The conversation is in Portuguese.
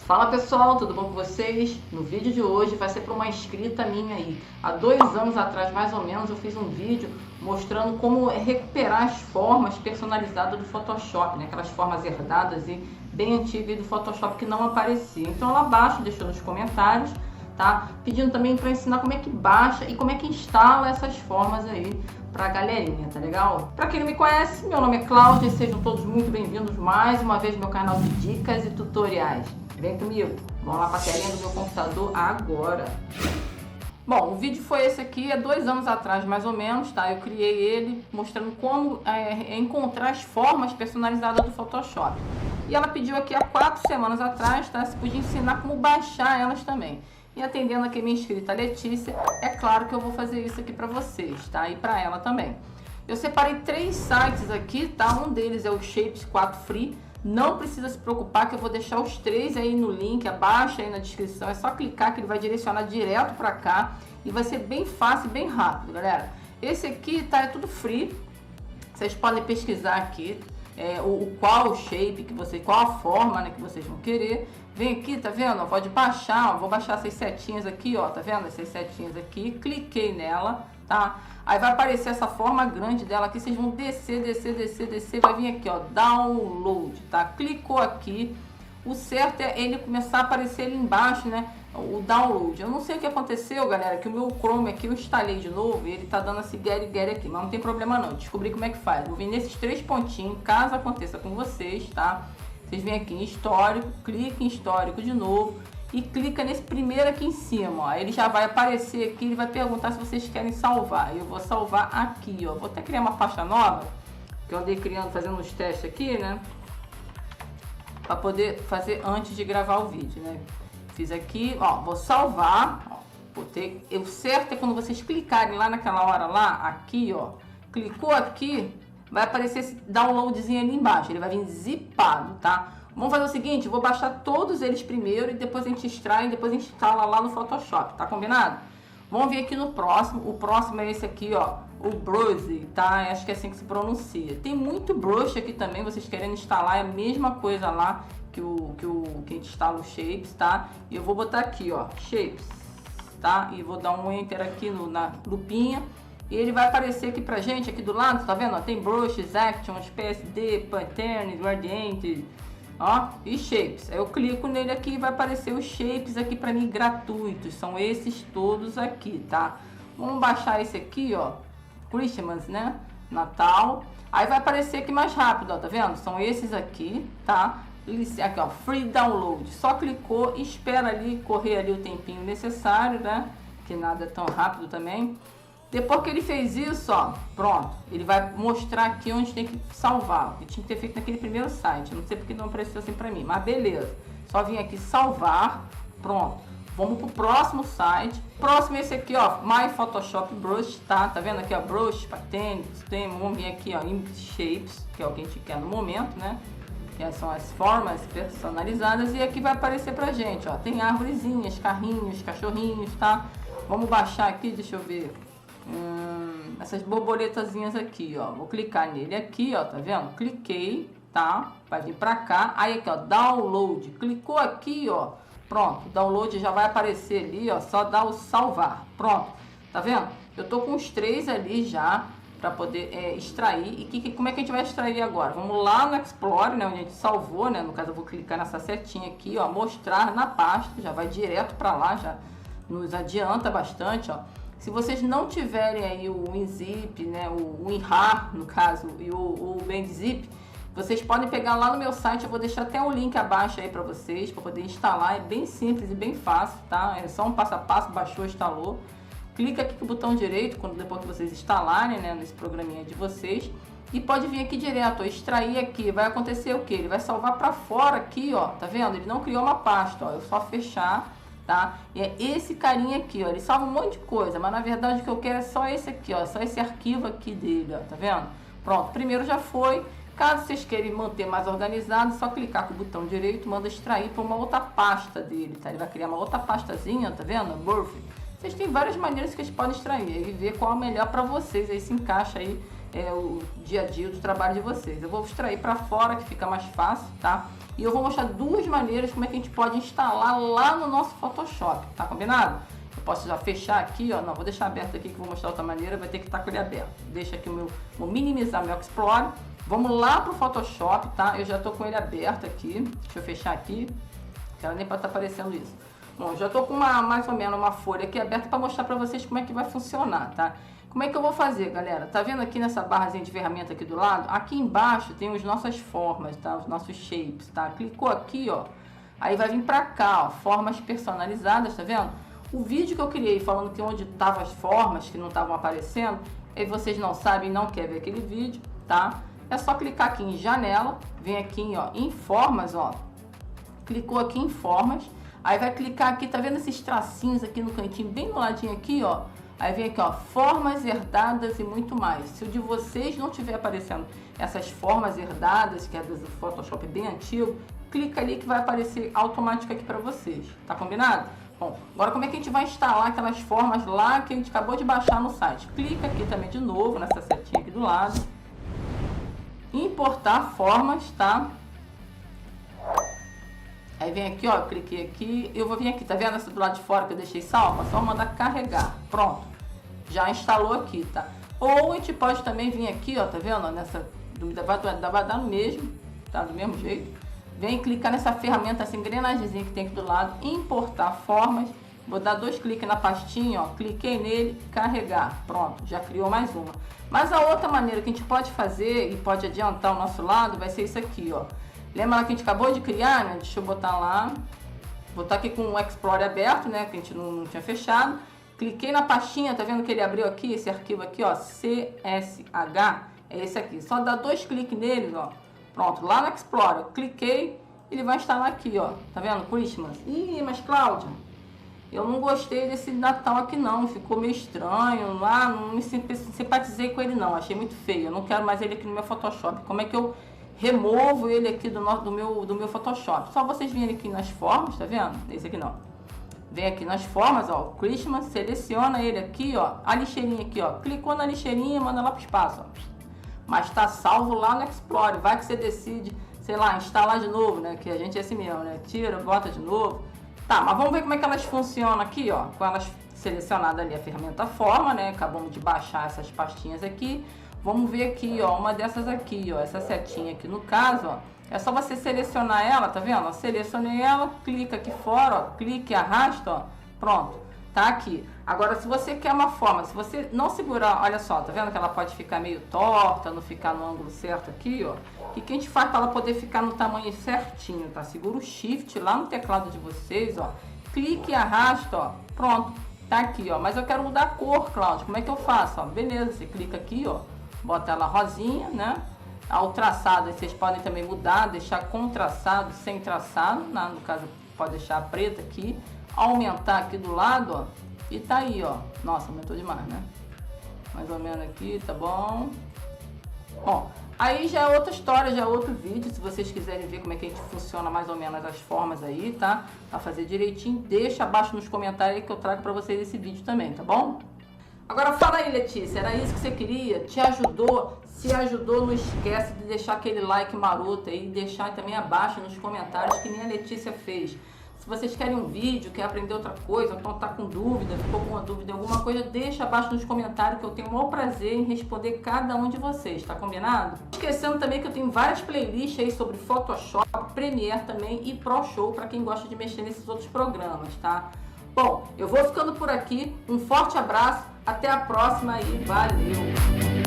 Fala pessoal, tudo bom com vocês? No vídeo de hoje vai ser para uma inscrita minha aí. Há 2 anos atrás, mais ou menos, eu fiz um vídeo mostrando como recuperar as formas personalizadas do Photoshop, né? Aquelas formas herdadas e bem antigas do Photoshop que não apareciam. Então lá abaixo deixou nos comentários, tá? Pedindo também para ensinar como é que baixa e como é que instala essas formas aí pra galerinha, tá legal? Pra quem não me conhece, meu nome é Cláudia e sejam todos muito bem-vindos mais uma vez ao meu canal de dicas e tutoriais. Vem comigo, vamos lá pra telinha do meu computador agora. Bom, o vídeo foi esse aqui, há 2 anos atrás mais ou menos, tá? Eu criei ele mostrando como encontrar as formas personalizadas do Photoshop. E ela pediu aqui há 4 semanas atrás, tá? Se podia ensinar como baixar elas também. E atendendo aqui minha inscrita Letícia, é claro que eu vou fazer isso aqui pra vocês, tá? E pra ela também. Eu separei 3 sites aqui, tá? Um deles é o Shapes 4 Free. Não precisa se preocupar que eu vou deixar os 3 aí no link, abaixo aí na descrição. É só clicar que ele vai direcionar direto pra cá. E vai ser bem fácil e bem rápido, galera. Esse aqui, tá? É tudo free. Vocês podem pesquisar aqui qual shape que vocês, qual a forma, né, que vocês vão querer. Vem aqui, tá vendo? Ó, pode baixar, ó, vou baixar essas setinhas aqui, ó, tá vendo? Essas setinhas aqui, cliquei nela, tá? Aí vai aparecer essa forma grande dela aqui, vocês vão descer, vai vir aqui, ó, download, tá? Clicou aqui, o certo é ele começar a aparecer ali embaixo, né, o download. Eu não sei o que aconteceu, galera, que o meu Chrome aqui eu instalei de novo e ele tá dando esse get aqui, mas não tem problema não, descobri como é que faz. Vou vir nesses 3 pontinhos, caso aconteça com vocês, tá? Vocês vêm aqui em histórico, clica em histórico de novo e clica nesse primeiro aqui em cima, ó. Ele já vai aparecer aqui, ele vai perguntar se vocês querem salvar. Eu vou salvar aqui, ó. Vou até criar uma pasta nova, que eu andei criando, fazendo uns testes aqui, né? Para poder fazer antes de gravar o vídeo, né? Fiz aqui, ó, vou salvar, ó. Botei, o certo é quando vocês clicarem lá naquela hora lá, aqui, ó. Clicou aqui, vai aparecer esse downloadzinho ali embaixo, ele vai vir zipado, tá? Vamos fazer o seguinte, vou baixar todos eles primeiro e depois a gente extrai e depois a gente instala lá no Photoshop, tá combinado? Vamos vir aqui no próximo, o próximo é esse aqui, ó, o Brush, tá? Acho que é assim que se pronuncia. Tem muito Brush aqui também, vocês querendo instalar, é a mesma coisa lá que a gente instala o Shapes, tá? E eu vou botar aqui, ó, Shapes, tá? E vou dar um Enter aqui na lupinha. E ele vai aparecer aqui pra gente, aqui do lado, tá vendo? Ó, tem brushes, actions, PSD, patterns, gradientes, ó, e shapes. Aí eu clico nele aqui e vai aparecer os shapes aqui pra mim gratuitos. São esses todos aqui, tá? Vamos baixar esse aqui, ó, Christmas, né? Natal. Aí vai aparecer aqui mais rápido, ó, tá vendo? São esses aqui, tá? Aqui, ó, free download. Só clicou, espera ali, correr ali o tempinho necessário, né? Que nada é tão rápido também. Depois que ele fez isso, ó, pronto, ele vai mostrar aqui onde tem que salvar. Eu tinha que ter feito naquele primeiro site, eu não sei porque não apareceu assim pra mim, mas beleza. Só vim aqui salvar, pronto. Vamos pro próximo site. Próximo é esse aqui, ó, My Photoshop Brush, tá? Tá vendo aqui, ó, Brush, Patterns, vamos vir aqui, ó, em Shapes, que é o que a gente quer no momento, né? Que são as formas personalizadas e aqui vai aparecer pra gente, ó, tem arvorezinhas, carrinhos, cachorrinhos, tá? Vamos baixar aqui, deixa eu ver. Essas borboletazinhas aqui, ó, vou clicar nele aqui, ó, tá vendo? Cliquei, tá? Vai vir pra cá, aí aqui, ó, download, clicou aqui, ó, pronto, o download já vai aparecer ali, ó, só dá o salvar, pronto, tá vendo? Eu tô com os 3 ali já pra poder extrair, e como é que a gente vai extrair agora? Vamos lá no Explorer, né, onde a gente salvou, né, no caso eu vou clicar nessa setinha aqui, ó, mostrar na pasta, já vai direto pra lá, já nos adianta bastante, ó. Se vocês não tiverem aí o WinZip, né, o WinRAR, no caso, e o BendZip, vocês podem pegar lá no meu site, eu vou deixar até o link abaixo aí para vocês, para poder instalar, é bem simples e bem fácil, tá? É só um passo a passo, baixou, instalou. Clica aqui com o botão direito, depois que vocês instalarem, né, nesse programinha de vocês, e pode vir aqui direto, ó, extrair aqui, vai acontecer o que? Ele vai salvar para fora aqui, ó, tá vendo? Ele não criou uma pasta, ó, eu só fechar. Tá? E é esse carinha aqui, ó, ele salva um monte de coisa, mas na verdade o que eu quero é só esse aqui, ó, só esse arquivo aqui dele, ó, tá vendo? Pronto, primeiro já foi. Caso vocês queiram manter mais organizado, é só clicar com o botão direito, manda extrair para uma outra pasta dele, tá? Ele vai criar uma outra pastazinha, tá vendo? Vocês têm várias maneiras que vocês podem extrair e ver qual é a melhor para vocês, aí se encaixa aí o dia a dia do trabalho de vocês. Eu vou extrair para fora, que fica mais fácil, tá? E eu vou mostrar duas maneiras como é que a gente pode instalar lá no nosso Photoshop, tá combinado? Eu posso já fechar aqui, ó, não, vou deixar aberto aqui que eu vou mostrar outra maneira, vai ter que estar com ele aberto. Deixa aqui vou minimizar meu Explorer. Vamos lá pro Photoshop, tá? Eu já tô com ele aberto aqui, deixa eu fechar aqui, não quero nem para estar aparecendo isso. Bom, já tô com mais ou menos uma folha aqui aberta para mostrar para vocês como é que vai funcionar, tá? Como é que eu vou fazer, galera? Tá vendo aqui nessa barrazinha de ferramenta aqui do lado? Aqui embaixo tem as nossas formas, tá? Os nossos shapes, tá? Clicou aqui, ó. Aí vai vir pra cá, ó. Formas personalizadas, tá vendo? O vídeo que eu criei falando que onde estavam as formas que não estavam aparecendo, aí vocês não sabem, não querem ver aquele vídeo, tá? É só clicar aqui em janela, vem aqui, ó, em formas, ó. Clicou aqui em formas. Aí vai clicar aqui, tá vendo esses tracinhos aqui no cantinho, bem do ladinho aqui, ó. Aí vem aqui, ó, formas herdadas e muito mais. Se o de vocês não tiver aparecendo essas formas herdadas, que é do Photoshop bem antigo, clica ali que vai aparecer automático aqui para vocês. Tá combinado? Bom, agora como é que a gente vai instalar aquelas formas lá que a gente acabou de baixar no site? Clica aqui também de novo, nessa setinha aqui do lado. Importar formas, tá? Aí vem aqui, ó, cliquei aqui, eu vou vir aqui, tá vendo essa do lado de fora que eu deixei salva? Só mandar carregar, pronto, já instalou aqui, tá? Ou a gente pode também vir aqui, ó, tá vendo? Nessa, vai dar no mesmo, tá? Do mesmo jeito. Vem clicar nessa ferramenta, essa engrenagemzinha que tem aqui do lado, importar formas, vou dar 2 cliques na pastinha, ó, cliquei nele, carregar, pronto, já criou mais uma. Mas a outra maneira que a gente pode fazer e pode adiantar o nosso lado vai ser isso aqui, ó. Lembra lá que a gente acabou de criar, né? Deixa eu botar lá. Botar aqui com o Explorer aberto, né? Que a gente não tinha fechado. Cliquei na pastinha, tá vendo que ele abriu aqui? Esse arquivo aqui, ó. CSH. É esse aqui. Só dá 2 cliques neles, ó. Pronto, lá no Explorer. Cliquei, ele vai instalar aqui, ó. Tá vendo? Christmas. Ih, mas Cláudia, eu não gostei desse Natal aqui não. Ficou meio estranho. Não me simpatizei com ele não. Achei muito feio. Eu não quero mais ele aqui no meu Photoshop. Como é que eu removo ele aqui do meu Photoshop? Só vocês virem aqui nas formas, tá vendo? Esse aqui não. Vem aqui nas formas, ó, Christmas, seleciona ele aqui, ó, a lixeirinha aqui, ó. Clicou na lixeirinha, manda lá pro espaço, ó. Mas tá salvo lá no Explorer. Vai que você decide, sei lá, instalar de novo, né? Que a gente é assim mesmo, né? Tira, bota de novo. Tá, mas vamos ver como é que elas funcionam aqui, ó. Com elas selecionadas ali a ferramenta forma, né? Acabamos de baixar essas pastinhas aqui. Vamos ver aqui, ó, uma dessas aqui, ó, essa setinha aqui no caso, ó, é só você selecionar ela, tá vendo? Ó, selecionei ela, clica aqui fora, ó, clique e arrasta, ó, pronto, tá aqui. Agora, se você quer uma forma, se você não segurar, olha só, tá vendo que ela pode ficar meio torta, não ficar no ângulo certo aqui, ó, o que a gente faz para ela poder ficar no tamanho certinho, tá? Segura o Shift lá no teclado de vocês, ó, clique e arrasta, ó, pronto, tá aqui, ó, mas eu quero mudar a cor, Cláudio, como é que eu faço? Ó, beleza, você clica aqui, ó, bota ela rosinha, né? O traçado vocês podem também mudar, deixar com traçado, sem traçado, né? No caso pode deixar preta aqui, aumentar aqui do lado, ó, e tá aí, ó. Nossa, aumentou demais, né? Mais ou menos aqui, tá bom? Bom, aí já é outra história, já é outro vídeo. Se vocês quiserem ver como é que a gente funciona mais ou menos as formas aí, tá? Pra fazer direitinho, deixa abaixo nos comentários aí que eu trago pra vocês esse vídeo também, tá bom? Agora fala aí, Letícia, era isso que você queria? Te ajudou? Se ajudou, não esquece de deixar aquele like maroto aí, deixar também abaixo nos comentários, que nem a Letícia fez. Se vocês querem um vídeo, quer aprender outra coisa, então tá com dúvida, ficou com uma dúvida em alguma coisa, deixa abaixo nos comentários que eu tenho o maior prazer em responder cada um de vocês, tá combinado? Esquecendo também que eu tenho várias playlists aí sobre Photoshop, Premiere também e Pro Show para quem gosta de mexer nesses outros programas, tá? Bom, eu vou ficando por aqui, um forte abraço, até a próxima e valeu!